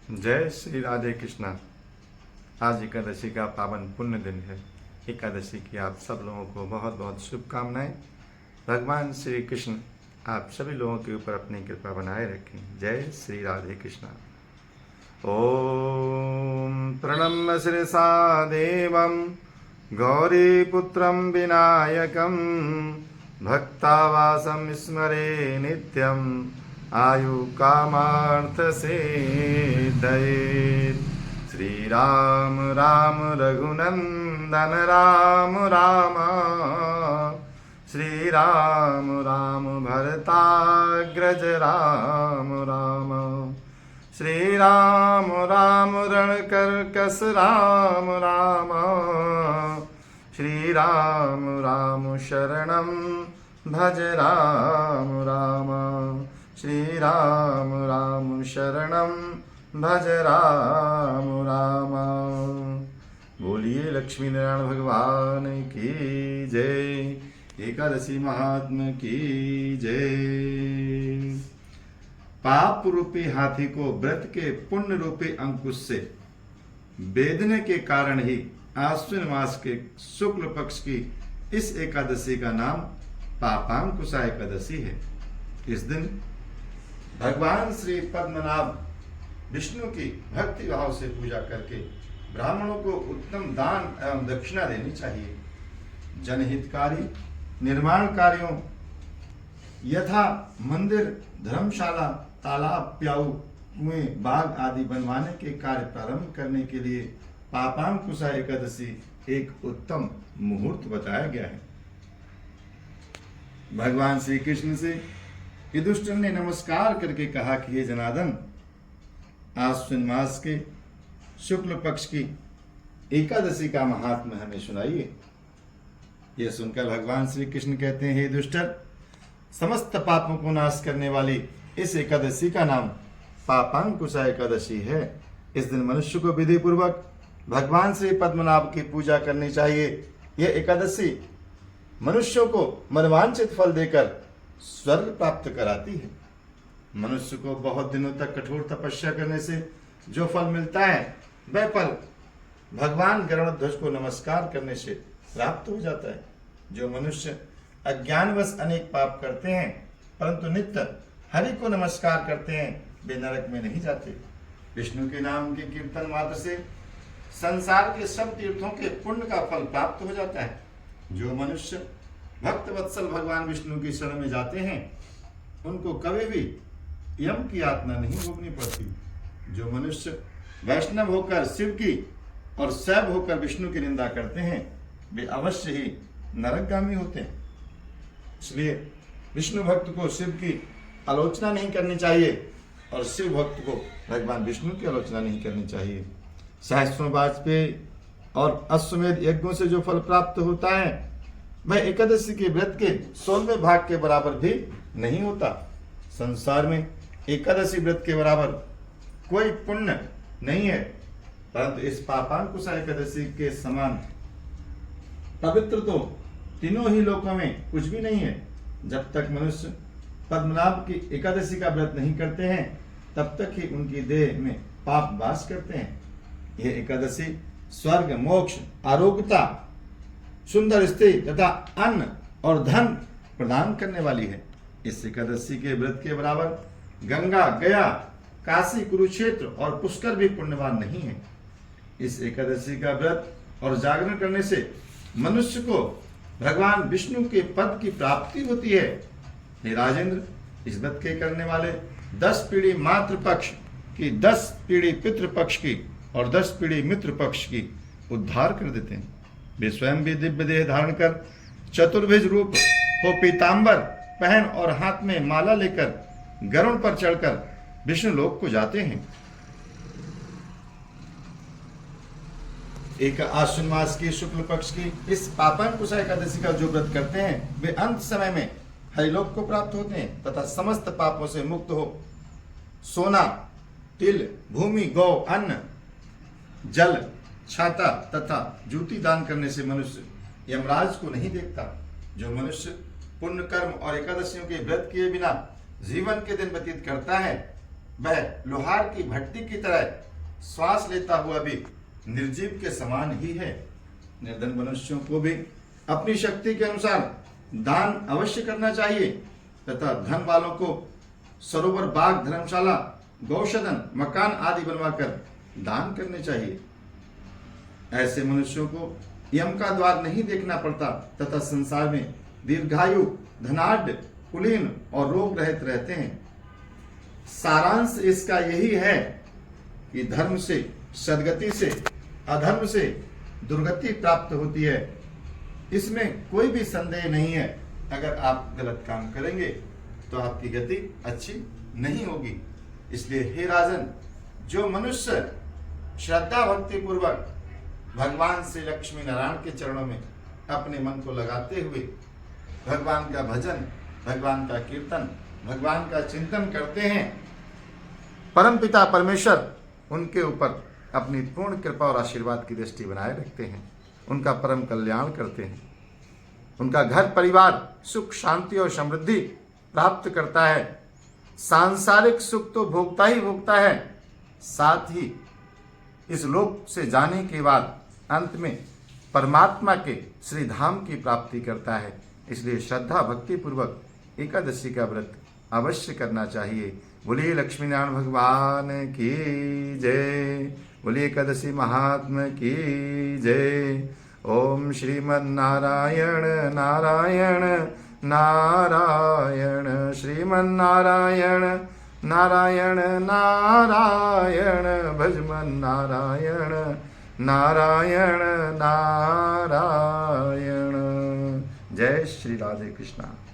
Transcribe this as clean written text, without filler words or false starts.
जय श्री राधे कृष्णा। आज एकादशी का पावन पुण्य दिन है। एकादशी की आप सब लोगों को बहुत बहुत शुभकामनाएं। भगवान श्री कृष्ण आप सभी लोगों के ऊपर अपनी कृपा बनाए रखें। जय श्री राधे कृष्णा। ओम प्रणम्य शिरसा देवं गौरीपुत्रं विनायकं भक्तावासं स्मरे नित्यं आयु कामार्थ सिद्धये। श्री राम राम रघुनंदन राम राम, श्री राम राम भरताग्रज राम राम, श्री राम राम रणकर्कश राम राम, श्री राम राम शरणं भज राम राम, श्री राम राम शरणं भज राम राम। बोलिए लक्ष्मी नारायण भगवान की जय। एकादशी महात्मा की जय। पाप रूपी हाथी को व्रत के पुण्य रूपी अंकुश से बेधने के कारण ही आश्विन मास के शुक्ल पक्ष की इस एकादशी का नाम पापांकुशा एकादशी है। इस दिन भगवान श्री पद्मनाभ विष्णु की भक्ति भाव से पूजा करके ब्राह्मणों को उत्तम दान एवं दक्षिणा देनी चाहिए। जनहितकारी निर्माण कार्यों यथा मंदिर, धर्मशाला, तालाब, प्याऊ, कुएं, बाग आदि बनवाने के कार्य प्रारंभ करने के लिए पापांकुशा एकादशी एक उत्तम मुहूर्त बताया गया है। भगवान श्री कृष्ण से युधिष्ठिर ने नमस्कार करके कहा कि हे जनार्दन, आश्विन मास के शुक्ल पक्ष की एकादशी का महात्म्य हमें सुनाइए। यह सुनकर भगवान श्री कृष्ण कहते हैं, हे युधिष्ठिर, समस्त पापों को नाश करने वाली इस एकादशी का नाम पापांकुशा एकादशी है। इस दिन मनुष्य को विधि पूर्वक भगवान श्री पद्मनाभ की पूजा करनी चाहिए। यह एकादशी मनुष्यों को मनवांछित फल देकर स्वर्ग प्राप्त कराती है। मनुष्य को बहुत दिनों तक कठोर तपस्या करने से जो फल मिलता है वह फल भगवान गरुड़ध्वज को नमस्कार करने से प्राप्त हो जाता है। जो मनुष्य अज्ञानवश अनेक पाप करते हैं परंतु नित्य हरि को नमस्कार करते हैं, वे नरक में नहीं जाते। विष्णु के नाम के कीर्तन मात्र से संसार के सब तीर्थों के पुण्य का फल प्राप्त हो जाता है। जो मनुष्य भक्त वत्सल भगवान विष्णु की शरण में जाते हैं उनको कभी भी यम की यातना नहीं भोगनी पड़ती। जो मनुष्य वैष्णव होकर शिव की और शैव होकर विष्णु की निंदा करते हैं वे अवश्य ही नरकगामी होते हैं। इसलिए विष्णु भक्त को शिव की आलोचना नहीं करनी चाहिए और शिव भक्त को भगवान विष्णु की आलोचना नहीं करनी चाहिए। सहस्रों वाजपेयी और अश्वमेध यज्ञों से जो फल प्राप्त होता है वह एकादशी के व्रत के 16वें भाग के बराबर भी नहीं होता। संसार में एकादशी व्रत के बराबर कोई पुण्य नहीं है, परंतु इस पापांकुशा एकादशी के समान पवित्र तो तीनों ही लोकों में कुछ भी नहीं है। जब तक मनुष्य पद्मनाभ की एकादशी का व्रत नहीं करते हैं तब तक ही उनकी देह में पाप वास करते हैं। यह एकादशी स्वर्ग, मोक्ष, आरोग्यता, सुंदर स्त्री तथा अन्न और धन प्रदान करने वाली है। इस एकादशी के व्रत के बराबर गंगा, गया, काशी, कुरुक्षेत्र और पुष्कर भी पुण्यवान नहीं है। इस एकादशी का व्रत और जागरण करने से मनुष्य को भगवान विष्णु के पद की प्राप्ति होती है। हे राजेंद्र, इस व्रत के करने वाले 10 पीढ़ी मातृ पक्ष की, 10 पीढ़ी पितृ पक्ष की और 10 पीढ़ी मित्र पक्ष की उद्धार कर देते हैं। वे स्वयं भी दिव्य देह धारण कर चतुर्भुज रूप हो पीतांबर पहन और हाथ में माला लेकर गरुड़ पर चढ़कर विष्णु लोक को जाते हैं। एक आश्विन मास की शुक्ल पक्ष की इस पापांकुशा एकादशी का जो व्रत करते हैं वे अंत समय में हरिलोक को प्राप्त होते हैं तथा समस्त पापों से मुक्त हो सोना, तिल, भूमि, गौ, अन्न, जल, छाता तथा जूती दान करने से मनुष्य यमराज को नहीं देखता। जो मनुष्य पुण्य कर्म और एकादशियों के व्रत किए बिना जीवन के दिन व्यतीत करता है वह लोहार की भट्टी की तरह श्वास लेता हुआ भी निर्जीव के समान ही है। निर्धन मनुष्यों को भी अपनी शक्ति के अनुसार दान अवश्य करना चाहिए तथा धन वालों को सरोवर, बाग, धर्मशाला, गौशदन, मकान आदि बनवाकर दान करने चाहिए। ऐसे मनुष्यों को यम का द्वार नहीं देखना पड़ता तथा संसार में दीर्घायु, धनाढ्य, कुलीन और रोग रहित रहते हैं। सारांश इसका यही है कि धर्म से सद्गति से, अधर्म से दुर्गति प्राप्त होती है। इसमें कोई भी संदेह नहीं है। अगर आप गलत काम करेंगे तो आपकी गति अच्छी नहीं होगी। इसलिए हे राजन, जो मनुष्य श्रद्धा भक्ति पूर्वक भगवान श्री लक्ष्मी नारायण के चरणों में अपने मन को लगाते हुए भगवान का भजन, भगवान का कीर्तन, भगवान का चिंतन करते हैं, परमपिता परमेश्वर उनके ऊपर अपनी पूर्ण कृपा और आशीर्वाद की दृष्टि बनाए रखते हैं, उनका परम कल्याण करते हैं। उनका घर परिवार सुख, शांति और समृद्धि प्राप्त करता है। सांसारिक सुख तो भोगता ही भोगता है, साथ ही इस लोक से जाने के बाद अंत में परमात्मा के श्री धाम की प्राप्ति करता है। इसलिए श्रद्धा भक्ति पूर्वक एकादशी का व्रत अवश्य करना चाहिए। बोलिए लक्ष्मी नारायण भगवान की जय। बोलिए एकादशी महात्मा की जय। ओम श्रीमन्नारायण नारायण नारायण, श्रीमन्नारायण नारायण नारायण, भजमन नारायण नारायण नारायण। जय श्री राधे कृष्णा।